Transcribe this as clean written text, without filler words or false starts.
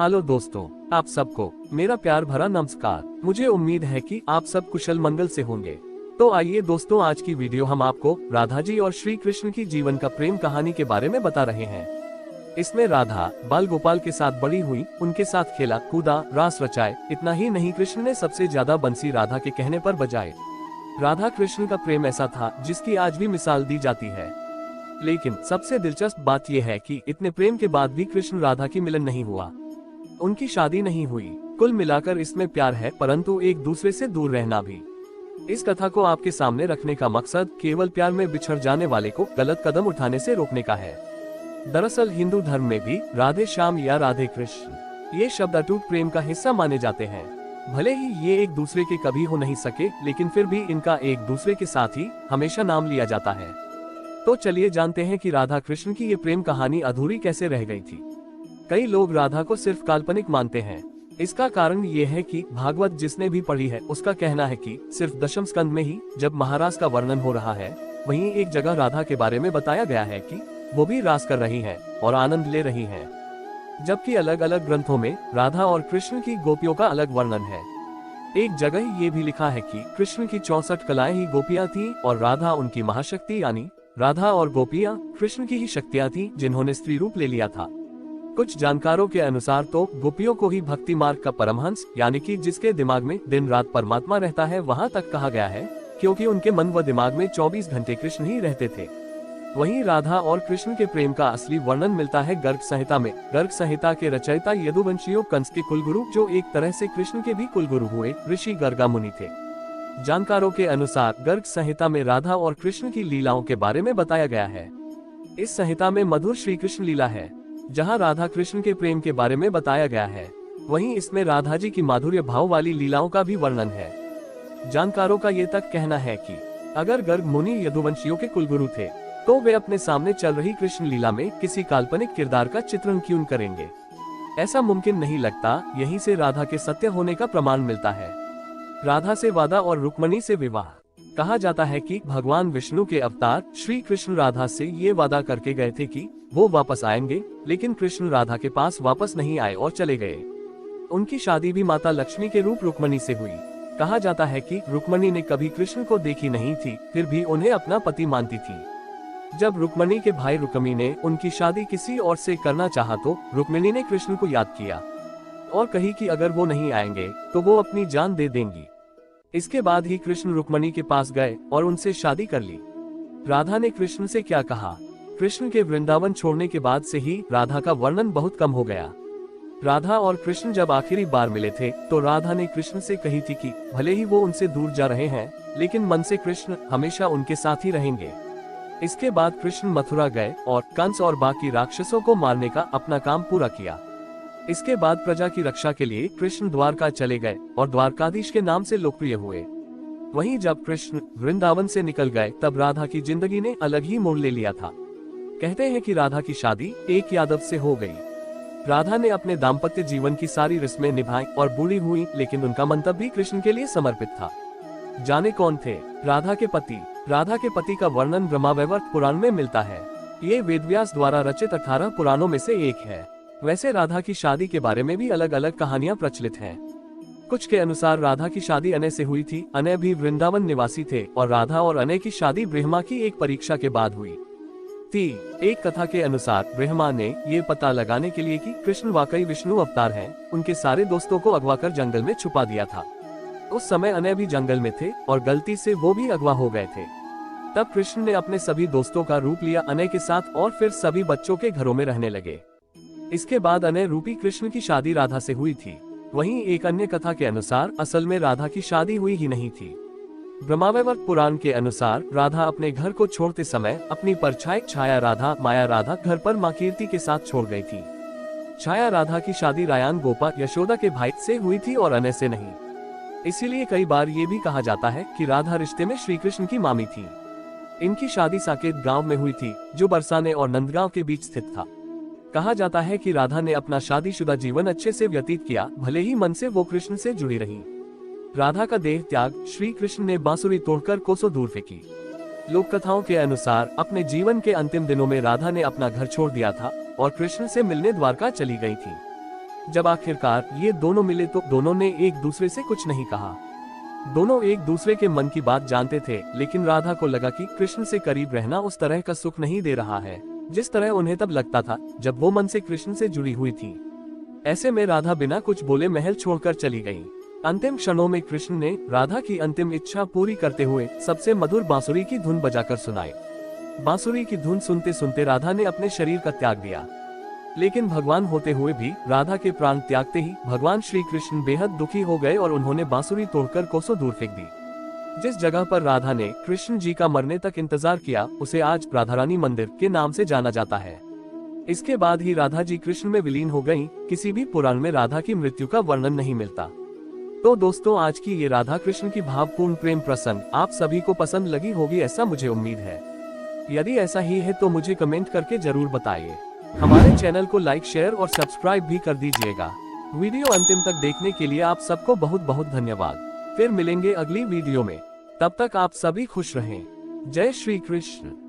Hello दोस्तों, आप सबको मेरा प्यार भरा नमस्कार। मुझे उम्मीद है कि आप सब कुशल मंगल से होंगे। तो आइए दोस्तों, आज की वीडियो हम आपको राधा जी और श्री कृष्ण की जीवन का प्रेम कहानी के बारे में बता रहे हैं। इसमें राधा बाल गोपाल के साथ बड़ी हुई, उनके साथ खेला कूदा, रास रचाए। इतना ही नहीं, कृष्ण ने सबसे ज्यादा बंसी राधा के कहने पर बजाए। राधा कृष्ण का प्रेम ऐसा था जिसकी आज भी मिसाल दी जाती है। लेकिन सबसे दिलचस्प बात यह है कि इतने प्रेम के बाद भी कृष्ण राधा की मिलन नहीं हुआ, उनकी शादी नहीं हुई। कुल मिलाकर इसमें प्यार है, परंतु एक दूसरे से दूर रहना भी। इस कथा को आपके सामने रखने का मकसद केवल प्यार में बिछड़ जाने वाले को गलत कदम उठाने से रोकने का है। दरअसल हिंदू धर्म में भी राधे श्याम या राधे कृष्ण ये शब्द अटूट प्रेम का हिस्सा माने जाते हैं। भले ही ये एक दूसरे के कभी हो नहीं सके, लेकिन फिर भी इनका एक दूसरे के साथ ही हमेशा नाम लिया जाता है। तो चलिए जानते हैं कि राधा कृष्ण की ये प्रेम कहानी अधूरी कैसे रह गई थी। कई लोग राधा को सिर्फ काल्पनिक मानते हैं। इसका कारण ये है कि भागवत जिसने भी पढ़ी है उसका कहना है कि सिर्फ दशम स्कंद में ही जब महारास का वर्णन हो रहा है, वहीं एक जगह राधा के बारे में बताया गया है कि वो भी रास कर रही हैं और आनंद ले रही हैं। जबकि अलग अलग ग्रंथों में राधा और कृष्ण की गोपियों का अलग वर्णन है। एक जगह ये भी लिखा है कि कृष्ण की 64 कलाएं ही गोपियां थीं और राधा उनकी महाशक्ति, यानी राधा और गोपियां कृष्ण की ही शक्तियां थीं जिन्होंने स्त्री रूप ले लिया था। कुछ जानकारों के अनुसार तो गोपियों को ही भक्ति मार्ग का परमहंस, यानी कि जिसके दिमाग में दिन रात परमात्मा रहता है, वहां तक कहा गया है, क्योंकि उनके मन व दिमाग में 24 घंटे कृष्ण ही रहते थे। वहीं राधा और कृष्ण के प्रेम का असली वर्णन मिलता है गर्ग संहिता में। गर्ग संहिता के रचयिता यदुवंशियों कंस के कुलगुरु, जो एक तरह से कृष्ण के भी कुलगुरु हुए, ऋषि गर्गा मुनि थे। जानकारों के अनुसार गर्ग संहिता में राधा और कृष्ण की लीलाओं के बारे में बताया गया है। इस संहिता में मधुर श्री कृष्ण लीला है, जहां राधा कृष्ण के प्रेम के बारे में बताया गया है। वहीं इसमें राधा जी की माधुर्य भाव वाली लीलाओं का भी वर्णन है। जानकारों का ये तक कहना है कि अगर गर्ग मुनि यदुवंशियों के कुलगुरु थे, तो वे अपने सामने चल रही कृष्ण लीला में किसी काल्पनिक किरदार का चित्रण क्यों करेंगे। ऐसा मुमकिन नहीं लगता। यहीं से राधा के सत्य होने का प्रमाण मिलता है। राधा से वादा और रुक्मणी से विवाह। कहा जाता है कि भगवान विष्णु के अवतार श्री कृष्ण राधा से ये वादा करके गए थे कि वो वापस आएंगे, लेकिन कृष्ण राधा के पास वापस नहीं आए और चले गए। उनकी शादी भी माता लक्ष्मी के रूप रुक्मणी से हुई। कहा जाता है कि रुक्मणी ने कभी कृष्ण को देखी नहीं थी, फिर भी उन्हें अपना पति मानती थी। जब रुक्मणी के भाई रुक्मी ने उनकी शादी किसी और से करना चाहा, तो रुक्मिणी ने कृष्ण को याद किया और कही कि अगर वो नहीं आएंगे तो वो अपनी जान दे देंगी। इसके बाद ही कृष्ण रुक्मणी के पास गए और उनसे शादी कर ली। राधा ने कृष्ण से क्या कहा? कृष्ण के वृंदावन छोड़ने के बाद से ही राधा का वर्णन बहुत कम हो गया। राधा और कृष्ण जब आखिरी बार मिले थे, तो राधा ने कृष्ण से कही थी कि भले ही वो उनसे दूर जा रहे हैं, लेकिन मन से कृष्ण हमेशा उनके साथ ही रहेंगे। इसके बाद कृष्ण मथुरा गए और कंस और बाकी राक्षसों को मारने का अपना काम पूरा किया। इसके बाद प्रजा की रक्षा के लिए कृष्ण द्वारका चले गए और द्वारकाधीश के नाम से लोकप्रिय हुए। वहीं जब कृष्ण वृंदावन से निकल गए, तब राधा की जिंदगी ने अलग ही मोड़ ले लिया था। कहते हैं कि राधा की शादी एक यादव से हो गई। राधा ने अपने दाम्पत्य जीवन की सारी रस्में निभाई और बूढ़ी हुई, लेकिन उनका मन तब भी कृष्ण के लिए समर्पित था। जाने कौन थे राधा के पति? राधा के पति का वर्णन ब्रह्मावैवर्त पुराण में मिलता है। ये वेदव्यास द्वारा रचित 18 पुराणों में से एक है। वैसे राधा की शादी के बारे में भी अलग अलग कहानियां प्रचलित हैं। कुछ के अनुसार राधा की शादी अनय से हुई थी। अनय भी वृंदावन निवासी थे और राधा और अनय की शादी ब्रह्मा की एक परीक्षा के बाद हुई थी। एक कथा के अनुसार ब्रह्मा ने ये पता लगाने के लिए कि कृष्ण वाकई विष्णु अवतार हैं, उनके सारे दोस्तों को अगवा कर जंगल में छुपा दिया था। उस समय अनय भी जंगल में थे और गलती से वो भी अगवा हो गए थे। तब कृष्ण ने अपने सभी दोस्तों का रूप लिया अनय के साथ और फिर सभी बच्चों के घरों में रहने लगे। इसके बाद अनय रूपी कृष्ण की शादी राधा से हुई थी। वहीं एक अन्य कथा के अनुसार असल में राधा की शादी हुई ही नहीं थी। ब्रह्मावैवर्त पुराण के अनुसार राधा अपने घर को छोड़ते समय अपनी परछाई छाया राधा माया राधा घर पर मां कीर्ति के साथ छोड़ गई थी। छाया राधा की शादी रायान गोपा यशोदा के भाई से हुई थी और अनय से नहीं। इसीलिए कई बार ये भी कहा जाता है कि राधा रिश्ते में श्री कृष्ण की मामी थी। इनकी शादी साकेत गांव में हुई थी, जो बरसाने और नंदगांव के बीच स्थित था। कहा जाता है कि राधा ने अपना शादीशुदा जीवन अच्छे से व्यतीत किया, भले ही मन से वो कृष्ण से जुड़ी रही। राधा का देह त्याग श्री कृष्ण ने बांसुरी तोड़कर कोसों दूर फेंकी। लोक कथाओं के अनुसार अपने जीवन के अंतिम दिनों में राधा ने अपना घर छोड़ दिया था और कृष्ण से मिलने द्वारका चली गई थी। जब आखिरकार ये दोनों मिले तो दोनों ने एक दूसरे से कुछ नहीं कहा। दोनों एक दूसरे के मन की बात जानते थे, लेकिन राधा को लगा कि कृष्ण से करीब रहना उस तरह का सुख नहीं दे रहा है जिस तरह उन्हें तब लगता था जब वो मन से कृष्ण से जुड़ी हुई थी। ऐसे में राधा बिना कुछ बोले महल छोड़कर चली गई। अंतिम क्षणों में कृष्ण ने राधा की अंतिम इच्छा पूरी करते हुए सबसे मधुर बांसुरी की धुन बजाकर सुनाई। बांसुरी की धुन सुनते सुनते राधा ने अपने शरीर का त्याग दिया, लेकिन भगवान होते हुए भी राधा के प्राण त्यागते ही भगवान श्री कृष्ण बेहद दुखी हो गए और उन्होंने बांसुरी तोड़कर कोसों दूर फेंक दी। जिस जगह पर राधा ने कृष्ण जी का मरने तक इंतजार किया उसे आज राधा रानी मंदिर के नाम से जाना जाता है। इसके बाद ही राधा जी कृष्ण में विलीन हो गयी। किसी भी पुराण में राधा की मृत्यु का वर्णन नहीं मिलता। तो दोस्तों, आज की ये राधा कृष्ण की भावपूर्ण प्रेम प्रसंग आप सभी को पसंद लगी होगी, ऐसा मुझे उम्मीद है। यदि ऐसा ही है तो मुझे कमेंट करके जरूर बताइए। हमारे चैनल को लाइक, शेयर और सब्सक्राइब भी कर दीजिएगा। वीडियो अंतिम तक देखने के लिए आप सबको बहुत बहुत धन्यवाद। फिर मिलेंगे अगली वीडियो में, तब तक आप सभी खुश रहें। जय श्री कृष्ण।